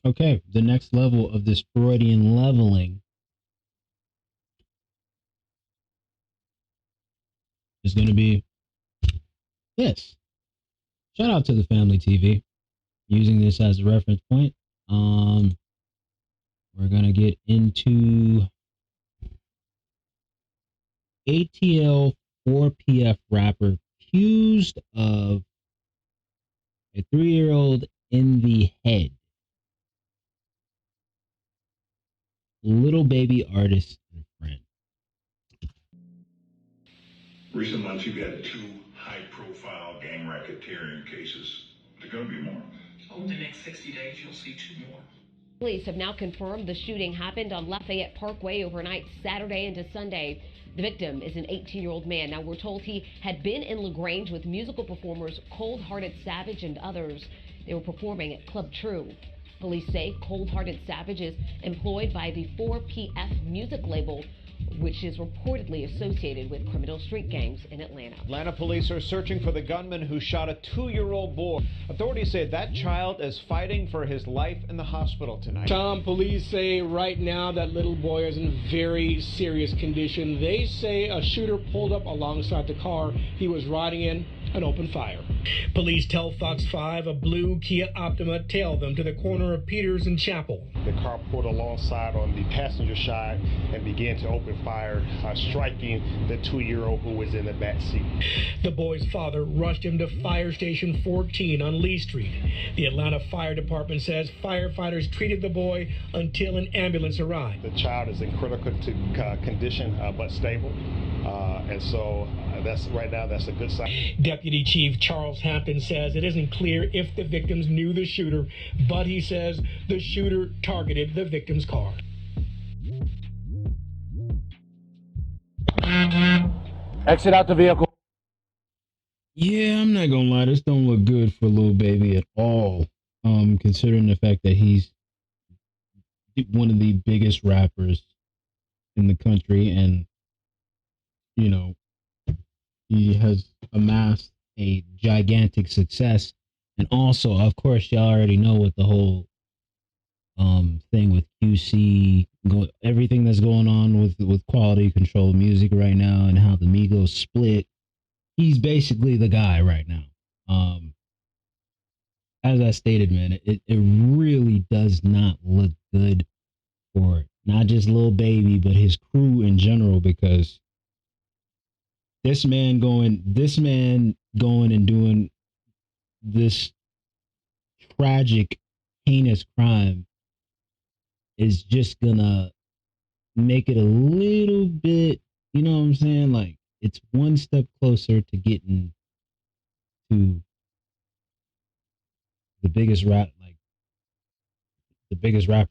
Okay, the next level of this Freudian leveling is going to be this. Shout out to the Family TV using this as a reference point. Um, we're going to get into ATL 4PF rapper accused of a 3-year-old in the head. Little baby artist and friend. Recent months, you've had two high-profile gang racketeering cases. There are going to be more. Over the next 60 days, you'll see two more. Police have now confirmed the shooting happened on Lafayette Parkway overnight Saturday into Sunday. The victim is an 18-year-old man. Now, we're told he had been in LaGrange with musical performers Cold Hearted Savage and others. They were performing at Club True. Police say Cold Hearted Savage is employed by the 4PF music label, which is reportedly associated with criminal street gangs in Atlanta. Atlanta police are searching for the gunman who shot a 2-year-old boy. Authorities say that child is fighting for his life in the hospital tonight. Tom, police say right now that little boy is in very serious condition. They say a shooter pulled up alongside the car he was riding in and opened fire. Police tell Fox 5 a blue Kia Optima tailed them to the corner of Peters and Chapel. The car pulled alongside on the passenger side and began to open fire, striking the 2-year-old who was in the back seat. The boy's father rushed him to Fire Station 14 on Lee Street. The Atlanta Fire Department says firefighters treated the boy until an ambulance arrived. The child is in critical condition, but stable. And so that's right now, that's a good sign. Deputy Chief Charles Hampton says it isn't clear if the victims knew the shooter, but he says the shooter targeted the victim's car. Exit out the vehicle. Yeah, I'm not gonna lie, this don't look good for Lil Baby at all. Considering the fact that he's one of the biggest rappers in the country, and you know, he has amassed a gigantic success. And also, of course, y'all already know what the whole thing with QC, everything that's going on with quality control music right now, and how the Migos split. He's basically the guy right now. As I stated, man, it really does not look good for not just Lil Baby, but his crew in general, because this man going and doing this tragic, heinous crime is just gonna make it a little bit, you know what I'm saying? Like, it's one step closer to getting to the biggest rapper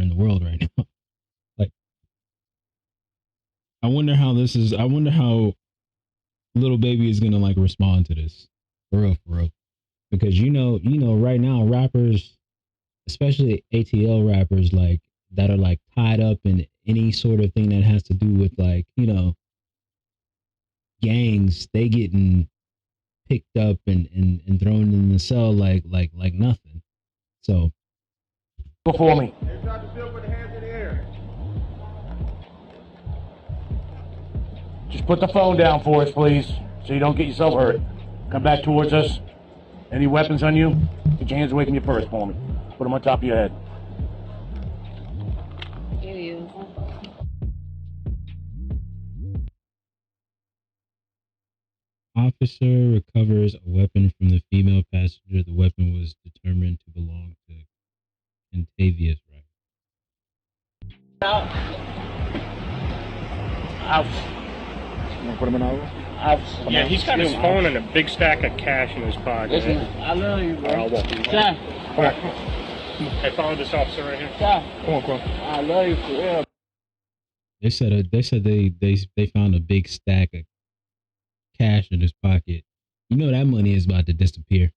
in the world right now. Like, I wonder how Little Baby is gonna like respond to this. For real. Because you know, right now rappers, especially ATL rappers, like that are like tied up in any sort of thing that has to do with, like, you know, gangs, they getting picked up and thrown in the cell like nothing. So Before me. Just put the phone down for us, please, so you don't get yourself hurt. Come back towards us. Any weapons on you? Get your hands away from your purse for me. Put them on top of your head. officer recovers a weapon from the female passenger. The weapon was determined to belong to Kentavious Wright. Out. Put him in over? Yeah, he's got his phone and a big stack of cash in his pocket. Listen, I love you, bro. I'll walk you. John. Hey, follow this officer right here. John. Come on. I love you for real. They said they found a big stack of cash in his pocket. You know that money is about to disappear.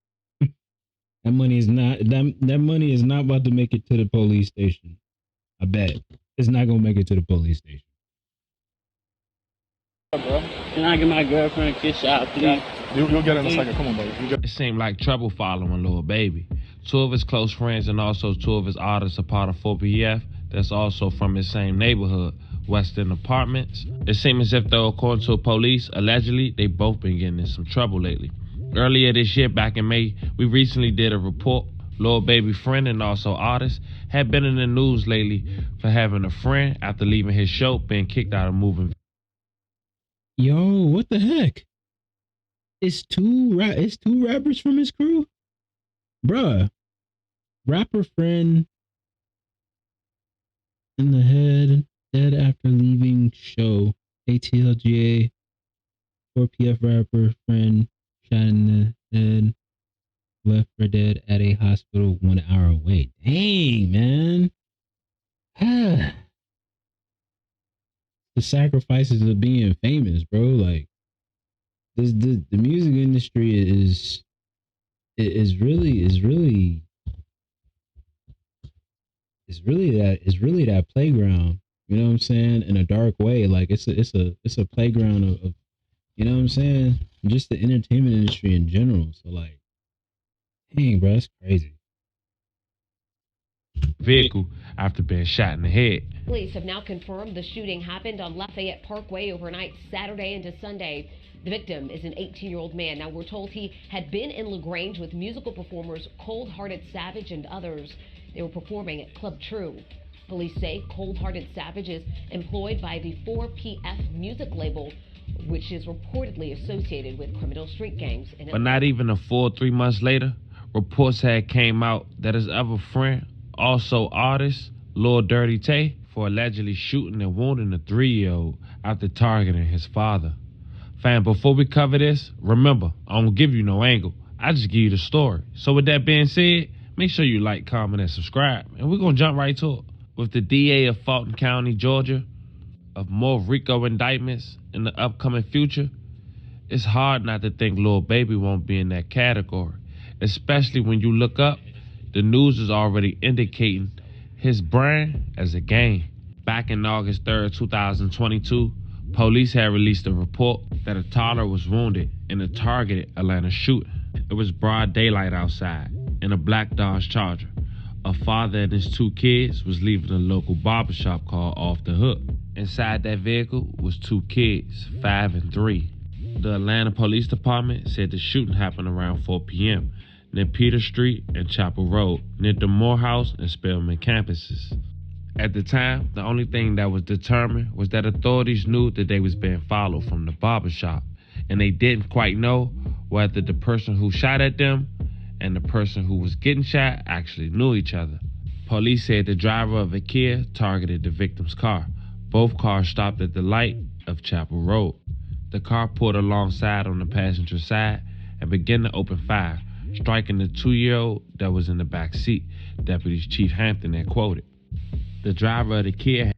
That money is not about to make it to the police station. I bet it's not gonna make it to the police station. Bro, can I get my girlfriend a kiss out, please? You'll get it in a second. Come on, buddy. It seemed like trouble following Lil Baby. Two of his close friends and also two of his artists are part of 4PF that's also from his same neighborhood, Western Apartments. It seemed as if, though, according to police, allegedly, they both been getting in some trouble lately. Earlier this year, back in May, we recently did a report. Lil Baby friend and also artist had been in the news lately for having a friend after leaving his show being kicked out of moving. Yo, what the heck? It's two rappers from his crew? Bruh. Rapper friend in the head, dead after leaving show. ATLGA, 4PF rapper friend shot in the head, left for dead at a hospital 1 hour away. Dang, man. The sacrifices of being famous, bro. Like, the music industry is really that playground. You know what I'm saying? In a dark way, like it's a playground of you know what I'm saying? Just the entertainment industry in general. So like, dang, bro, that's crazy. Vehicle after being shot in the head. Police have now confirmed the shooting happened on Lafayette Parkway overnight Saturday into Sunday. The victim is an 18-year-old man. Now, we're told he had been in LaGrange with musical performers Cold Hearted Savage and others. They were performing at Club True. Police say Cold Hearted Savage is employed by the 4PF music label, which is reportedly associated with criminal street gangs. But not even a full 3 months later, reports had came out that his other friend, also artist Lil Dirty Tay, for allegedly shooting and wounding a 3-year-old after targeting his father. Fam, before we cover this, remember, I don't give you no angle. I just give you the story. So with that being said, make sure you like, comment, and subscribe. And we're going to jump right to it. With the DA of Fulton County, Georgia, of more RICO indictments in the upcoming future, it's hard not to think Lil Baby won't be in that category. Especially when you look up, the news is already indicating his brand as a gang. Back in August 3rd, 2022, police had released a report that a toddler was wounded in a targeted Atlanta shooting. It was broad daylight outside in a black Dodge Charger. A father and his 2 kids was leaving a local barbershop called Off the Hook. Inside that vehicle was 2 kids, 5 and 3. The Atlanta Police Department said the shooting happened around 4 p.m. near Peter Street and Chapel Road, near the Morehouse and Spelman campuses. At the time, the only thing that was determined was that authorities knew that they was being followed from the barbershop, and they didn't quite know whether the person who shot at them and the person who was getting shot actually knew each other. Police said the driver of a Kia targeted the victim's car. Both cars stopped at the light of Chapel Road. The car pulled alongside on the passenger side and began to open fire, striking the 2-year-old that was in the back seat, Deputy Chief Hampton had quoted. The driver of the Kia.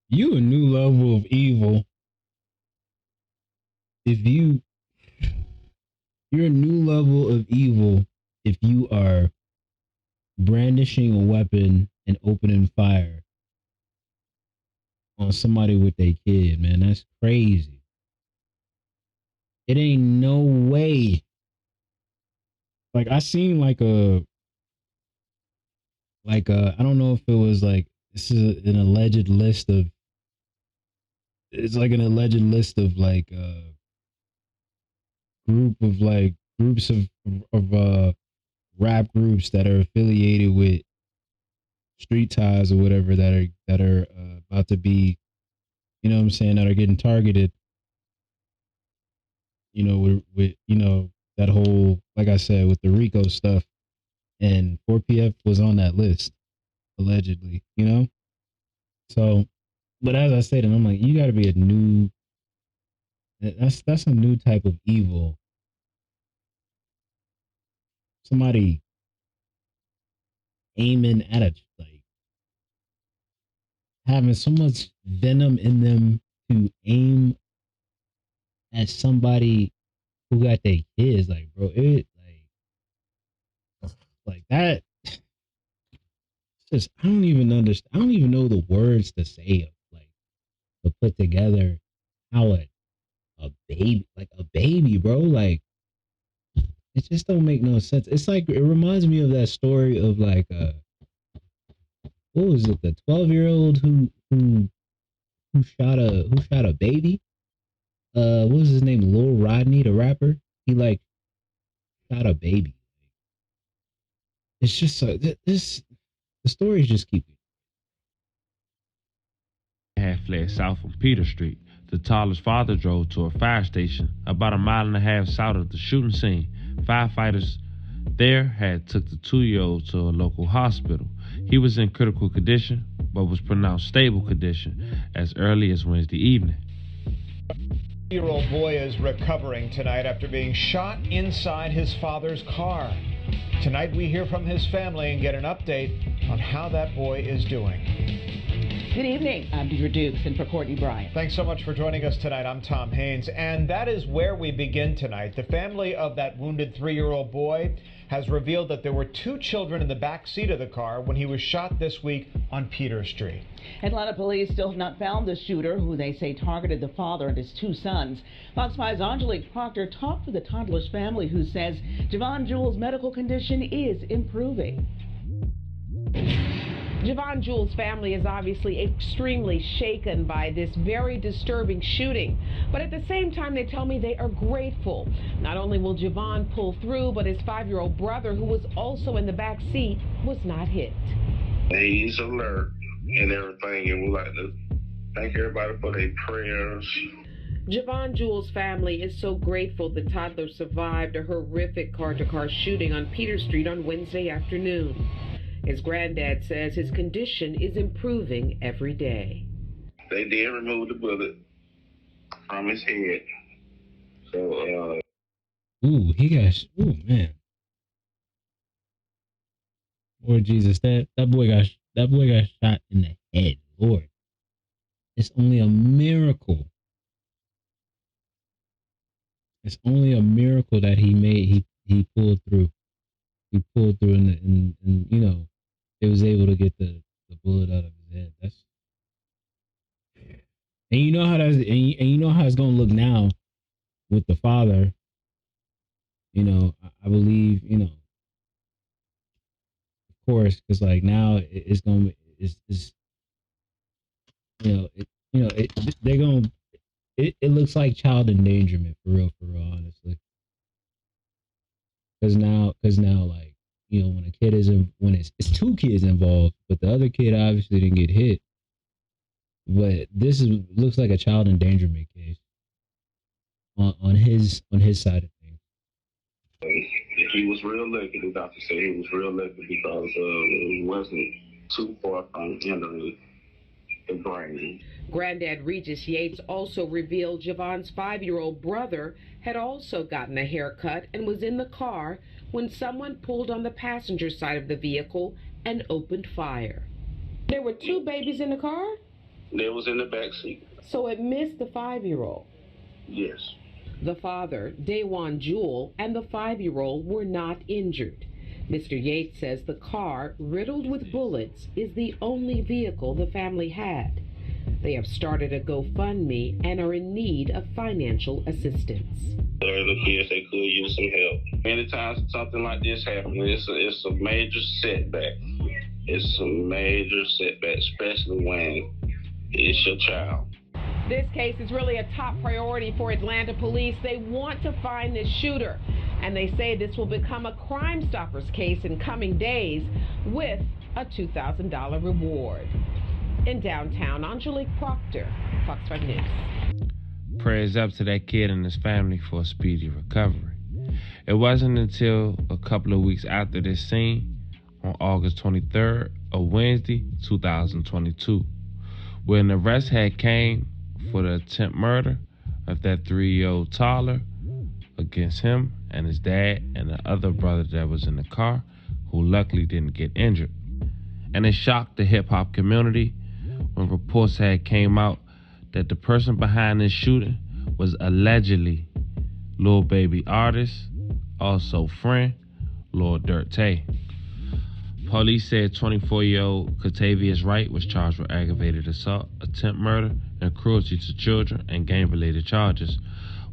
You a new level of evil. You're a new level of evil if you are brandishing a weapon and opening fire on somebody with their kid, man. That's crazy. It ain't no way. Like, I seen I don't know if it was like, this is an alleged list of, it's like an alleged list of like groups of rap groups that are affiliated with Street Ties or whatever that are about to be, you know what I'm saying, that are getting targeted, you know, with you know, that whole, like I said, with the RICO stuff, and 4PF was on that list, allegedly, you know? So, but as I said, and I'm like, you gotta be that's a new type of evil. Somebody aiming at like having so much venom in them to aim at somebody who got their kids, like, bro, it like that. It's just, I don't even understand. I don't even know the words to say, like, to put together how a baby, bro. Like, it just don't make no sense. It's like, it reminds me of that story of like, what was it? The 12-year-old who shot a baby. What was his name? Lil Rodney, the rapper. He like shot a baby. It's just so the stories just keep. Had fled south on Peter Street. The Tyler's father drove to a fire station about a mile and a half south of the shooting scene. Firefighters there had took the 2-year-old to a local hospital. He was in critical condition, but was pronounced stable condition as early as Wednesday evening. 2-year-old boy is recovering tonight after being shot inside his father's car. Tonight we hear from his family and get an update on how that boy is doing. Good evening. I'm Deidre Dukes and for Courtney Bryant. Thanks so much for joining us tonight. I'm Tom Haynes, and that is where we begin tonight. The family of that wounded 3-year-old boy has revealed that there were 2 children in the back seat of the car when he was shot this week on Peter Street. Atlanta police still have not found the shooter, who they say targeted the father and his 2 sons. Fox 5's Angelique Proctor talked with the toddler's family, who says Javon Jewell's medical condition is improving. Javon Jewell's family is obviously extremely shaken by this very disturbing shooting. But at the same time, they tell me they are grateful. Not only will Javon pull through, but his 5-year-old brother, who was also in the back seat, was not hit. He's alert and everything, and we like to thank everybody for their prayers. Javon Jewell's family is so grateful the toddler survived a horrific car-to-car shooting on Peter Street on Wednesday afternoon. His granddad says his condition is improving every day. They did remove the bullet from his head. So, man. Lord Jesus, that boy got shot in the head. Lord. It's only a miracle. It's only a miracle that he pulled through. He pulled through and you know, they was able to get the bullet out of his head. And you know how you know how it's gonna look now with the father. You know, I believe, you know, of course, because like now it's it looks like child endangerment for real, honestly. Because now, like, you know, when a kid when it's 2 kids involved, but the other kid obviously didn't get hit. But looks like a child endangerment case on his side of things. He was real lucky. The doctor said he was real lucky because it wasn't too far from entering the brain. Granddad Regis Yates also revealed Javon's 5-year-old brother had also gotten a haircut and was in the car when someone pulled on the passenger side of the vehicle and opened fire. There were 2 babies in the car? They was in the back seat. So it missed the 5-year-old? Yes. The father, Dawan Jewell, and the 5-year-old were not injured. Mr. Yates says the car, riddled with bullets, is the only vehicle the family had. They have started a GoFundMe and are in need of financial assistance. The kids, they could use some help. Anytime something like this happens, it's a major setback. It's a major setback, especially when it's your child. This case is really a top priority for Atlanta police. They want to find this shooter, and they say this will become a Crime Stoppers case in coming days with a $2,000 reward. In downtown, Angelique Proctor, Fox 5 News. Prayers up to that kid and his family for a speedy recovery. It wasn't until a couple of weeks after this scene, on August 23rd, a Wednesday, 2022, when the arrest had came for the attempt murder of that 3-year-old toddler against him and his dad and the other brother that was in the car, who luckily didn't get injured. And it shocked the hip-hop community when reports had came out that the person behind this shooting was allegedly Lil Baby artist, also friend, Lil Dirt Tay. Police said 24-year-old Katavius Wright was charged with aggravated assault, attempt murder, and cruelty to children and gang-related charges.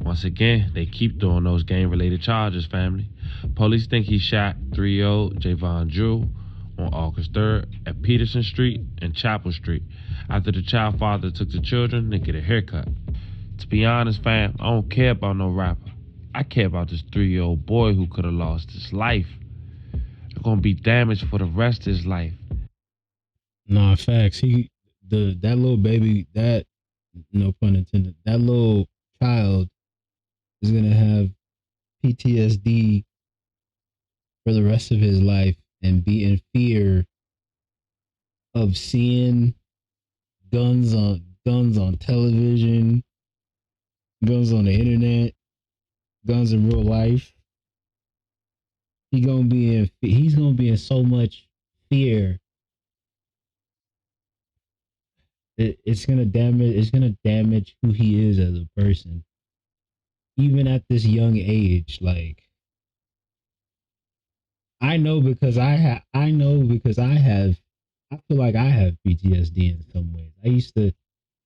Once again, they keep throwing those gang-related charges, family. Police think he shot 3-year-old Javon Jewell on August 3rd at Peterson Street and Chapel Street after the child father took the children to get a haircut. To be honest, fam, I don't care about no rapper. I care about this 3-year-old boy who could have lost his life. They're gonna be damaged for the rest of his life. Nah, facts. That little baby, that, no pun intended, that little child is gonna have PTSD for the rest of his life and be in fear of seeing guns on television, guns on the internet, guns in real life. He's gonna be in so much fear. It's gonna damage who he is as a person. Even at this young age, like, I feel like I have PTSD in some ways.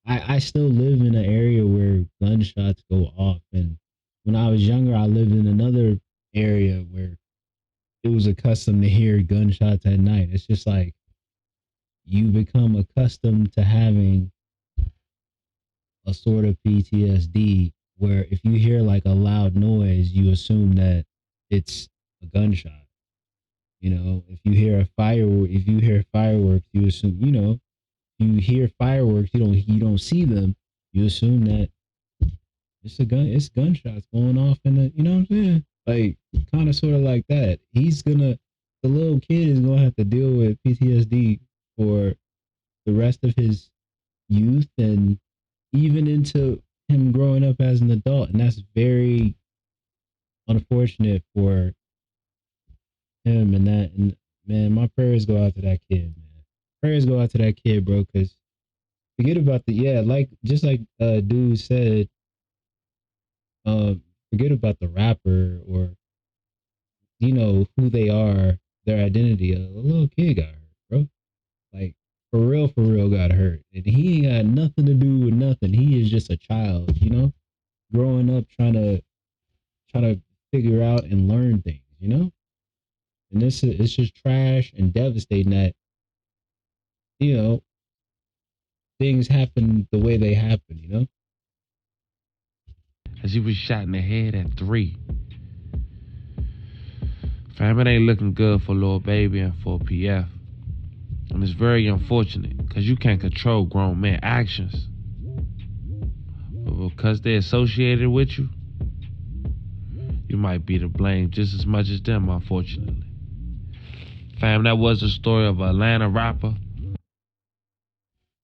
I still live in an area where gunshots go off, and when I was younger, I lived in another area where it was accustomed to hear gunshots at night. It's just like you become accustomed to having a sort of PTSD where if you hear like a loud noise, you assume that it's a gunshot. You know, if you hear fireworks, you assume, you know, you hear fireworks, you don't see them, you assume that it's gunshots going off in the, you know what I'm saying? Like, kind of sort of like that. The little kid is gonna have to deal with PTSD for the rest of his youth and even into him growing up as an adult. And that's very unfortunate for him and man, my prayers go out to that kid, man. Prayers go out to that kid, bro, because forget about just like dude said, forget about the rapper or, you know, who they are, their identity. A little kid got hurt, bro. Like, for real got hurt. And he ain't got nothing to do with nothing. He is just a child, you know, growing up trying to figure out and learn things, you know? And it's just trash and devastating that, you know, things happen the way they happen, you know? As he was shot in the head at 3. Fam, it ain't looking good for Lil Baby and for PF. And it's very unfortunate because you can't control grown men actions. But because they're associated with you, you might be to blame just as much as them, unfortunately. Fam, that was the story of an Atlanta rapper.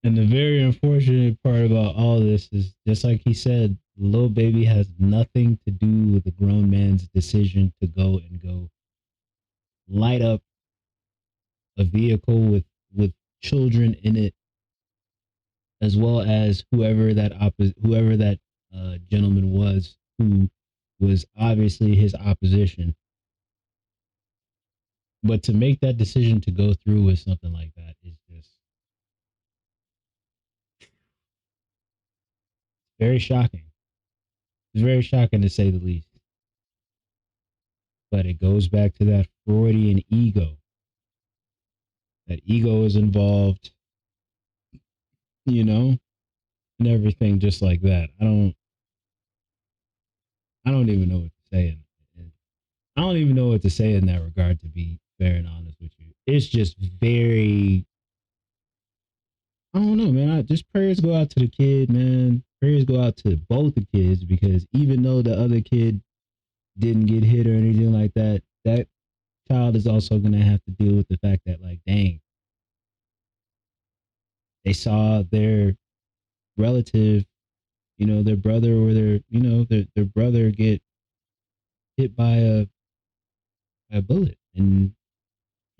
And the very unfortunate part about all this is, just like he said, Lil Baby has nothing to do with the grown man's decision to go light up a vehicle with children in it, as well as whoever that gentleman was, who was obviously his opposition. But to make that decision to go through with something like that is just very shocking. It's very shocking to say the least. But it goes back to that Freudian ego. That ego is involved, you know, and everything just like that. I don't even know what to say. I don't even know what to say in that regard, to be fair and honest with you. It's just very, I don't know, man. Just prayers go out to the kid, man. Prayers go out to both the kids, because even though the other kid didn't get hit or anything like that, that child is also going to have to deal with the fact that, like, dang, they saw their relative, you know, their brother or their brother get hit by a bullet, and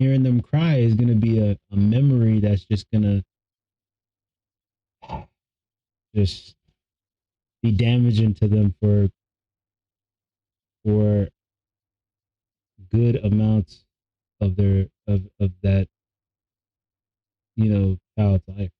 hearing them cry is going to be a memory that's just going to just be damaging to them for good amounts of that child's life.